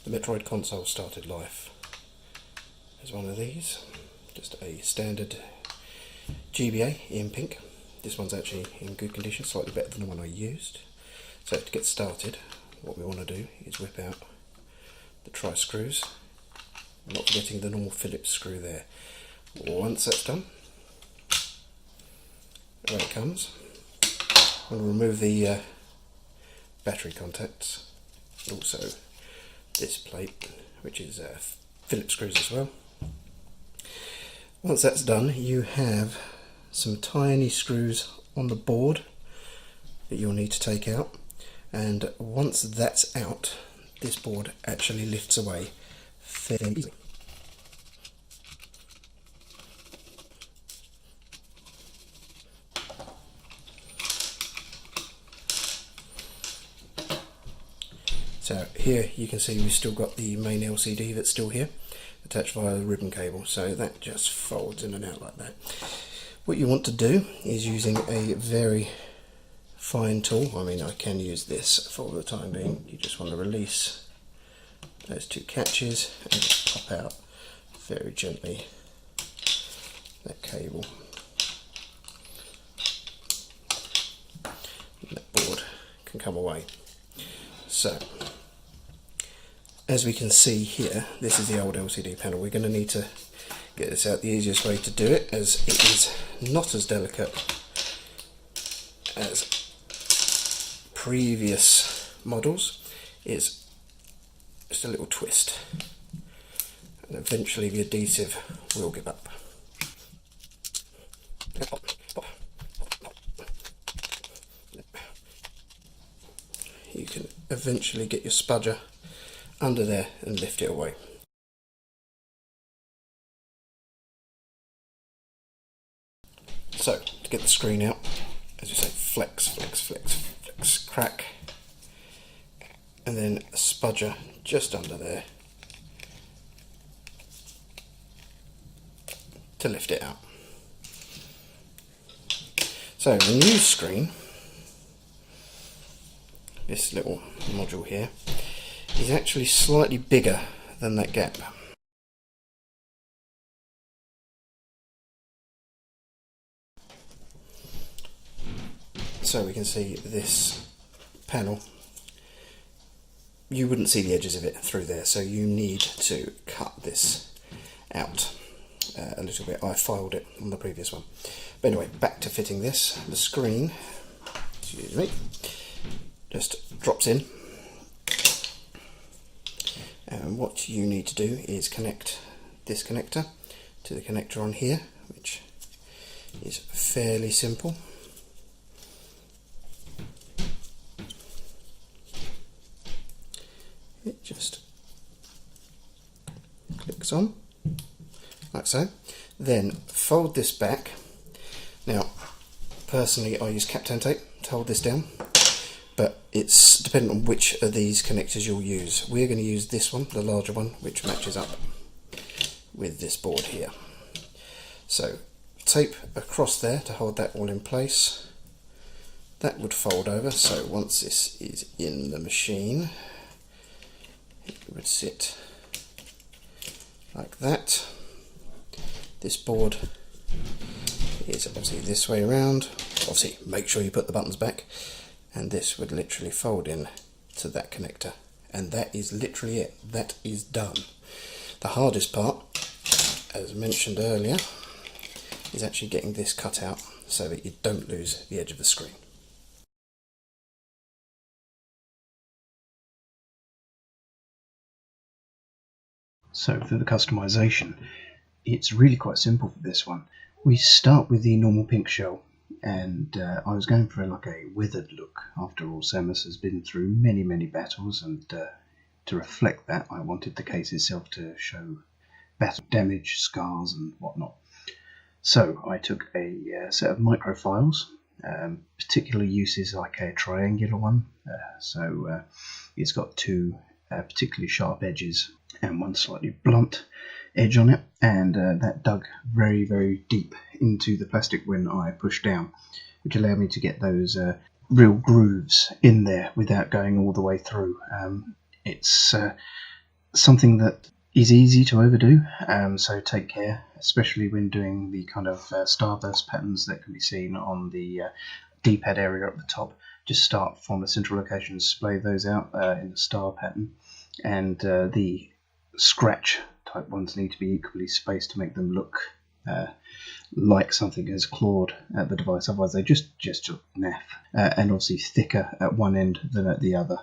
The Metroid console started life as one of these, just a standard GBA in pink. This one's actually in good condition, slightly better than the one I used. So to get started, what we want to do is whip out the tri-screws, not forgetting the normal Phillips screw there. Once that's done, away it comes. I'm going to remove the battery contacts, also this plate, which is Phillips screws as well. Once that's done, you have some tiny screws on the board that you'll need to take out, and once that's out, this board actually lifts away fairly easily. So here you can see we've still got the main LCD that's still here, attached via the ribbon cable, so that just folds in and out like that. What you want to do is, using a very fine tool, I mean I can use this for the time being, you just want to release those two catches and just pop out very gently that cable. And that board can come away. So, as we can see here, this is the old LCD panel. We're going to need to get this out. The easiest way to do it, as it is not as delicate as previous models, is just a little twist, and eventually the adhesive will give up. You can eventually get your spudger under there and lift it away. So, to get the screen out, as you say, flex, flex, flex, flex, crack, and then a spudger just under there to lift it out. So, the new screen, this little module here, is actually slightly bigger than that gap. So we can see this panel, you wouldn't see the edges of it through there, so you need to cut this out a little bit. I filed it on the previous one. But anyway, back to fitting this. The screen, excuse me, just drops in, and what you need to do is connect this connector to the connector on here, which is fairly simple. It just clicks on like so. Then fold this back. Now personally I use Kapton tape to hold this down, but it's dependent on which of these connectors you'll use. We're going to use this one, the larger one, which matches up with this board here. So tape across there to hold that all in place. That would fold over, so once this is in the machine, it would sit like that. This board is obviously this way around. Obviously make sure you put the buttons back, and this would literally fold in to that connector, and that is literally it. That is done. The hardest part, as mentioned earlier, is actually getting this cut out so that you don't lose the edge of the screen. So for the customization, it's really quite simple for this one. We start with the normal pink shell, and I was going for like a withered look. After all, Samus has been through many battles, and to reflect that, I wanted the case itself to show battle damage, scars and whatnot. So I took a set of microfiles, particular uses like a triangular one, it's got two particularly sharp edges and one slightly blunt edge on it, and that dug very deep into the plastic when I pushed down, which allowed me to get those real grooves in there without going all the way through. It's something that is easy to overdo, so take care, especially when doing the kind of starburst patterns that can be seen on the D-pad area at the top. Just start from a central location, splay those out in the star pattern, and the scratch type ones need to be equally spaced to make them look like something has clawed at the device, otherwise they just look naff, and obviously thicker at one end than at the other,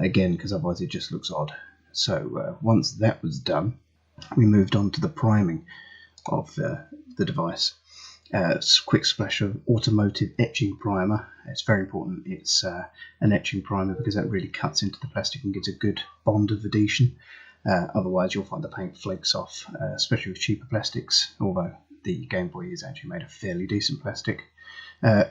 again, because otherwise it just looks odd. So once that was done, we moved on to the priming of the device. Quick splash of automotive etching primer. It's very important it's an etching primer, because that really cuts into the plastic and gives a good bond of adhesion. Otherwise you'll find the paint flakes off, especially with cheaper plastics, although the Game Boy is actually made of fairly decent plastic.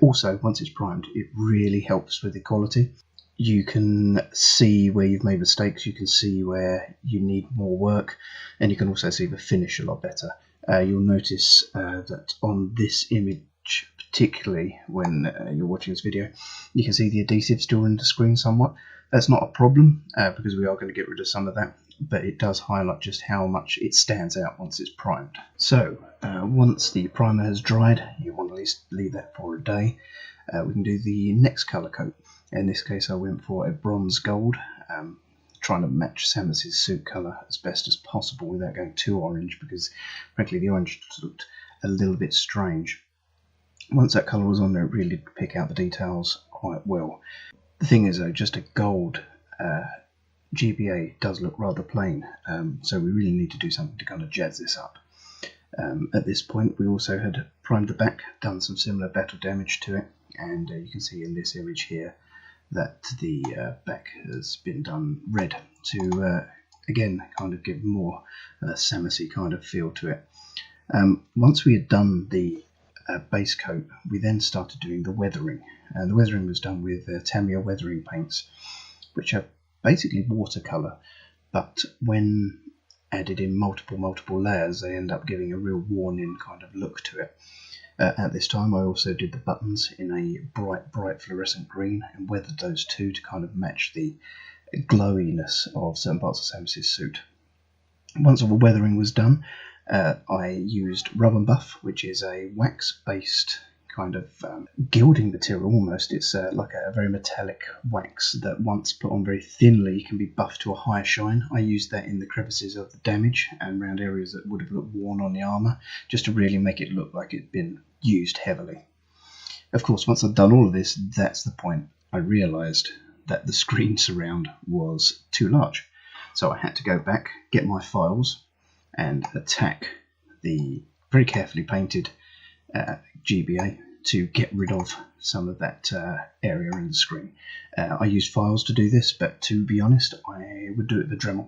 Also, once it's primed, it really helps with the quality. You can see where you've made mistakes, you can see where you need more work, and you can also see the finish a lot better. You'll notice that on this image, particularly when you're watching this video, you can see the adhesive still in the screen somewhat. That's not a problem, because we are going to get rid of some of that, but it does highlight just how much it stands out once it's primed. So once the primer has dried, you want to at least leave that for a day. We can do the next colour coat. In this case I went for a bronze gold, trying to match Samus's suit colour as best as possible without going too orange, because frankly the orange looked a little bit strange. Once that colour was on there, it really did pick out the details quite well. The thing is though, just a gold GBA does look rather plain, so we really need to do something to kind of jazz this up. At this point we also had primed the back, done some similar battle damage to it, and you can see in this image here that the back has been done red to again kind of give more Samusy kind of feel to it. Once we had done the base coat, we then started doing the weathering, and the weathering was done with Tamiya weathering paints, which are basically watercolour, but when added in multiple layers they end up giving a real worn in kind of look to it. At this time I also did the buttons in a bright fluorescent green and weathered those two to kind of match the glowiness of certain parts of Samus's suit. Once all the weathering was done, I used Rub and Buff, which is a wax based kind of gilding material almost. It's like a very metallic wax that once put on very thinly can be buffed to a higher shine. I used that in the crevices of the damage and around areas that would have looked worn on the armour, just to really make it look like it'd been used heavily. Of course, once I'd done all of this, that's the point I realised that the screen surround was too large. So I had to go back, get my files, and attack the very carefully painted GBA to get rid of some of that area in the screen. I used files to do this, but to be honest, I would do it with Dremel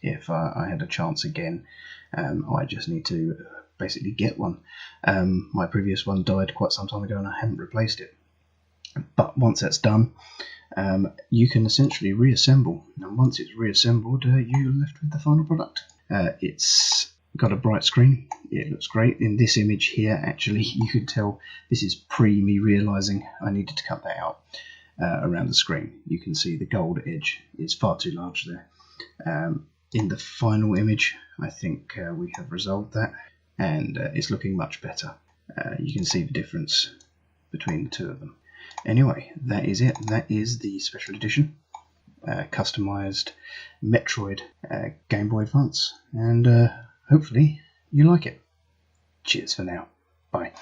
if I had a chance again. I just need to basically get one. My previous one died quite some time ago and I haven't replaced it. But once that's done, you can essentially reassemble, and once it's reassembled, you're left with the final product. It's got a bright screen, it looks great. In this image here, actually, you can tell this is pre me realising I needed to cut that out around the screen. You can see the gold edge is far too large there. In the final image, I think we have resolved that, and it's looking much better. You can see the difference between the two of them. Anyway, that is it. That is the special edition customised Metroid Game Boy Advance, and hopefully you like it. Cheers for now. Bye.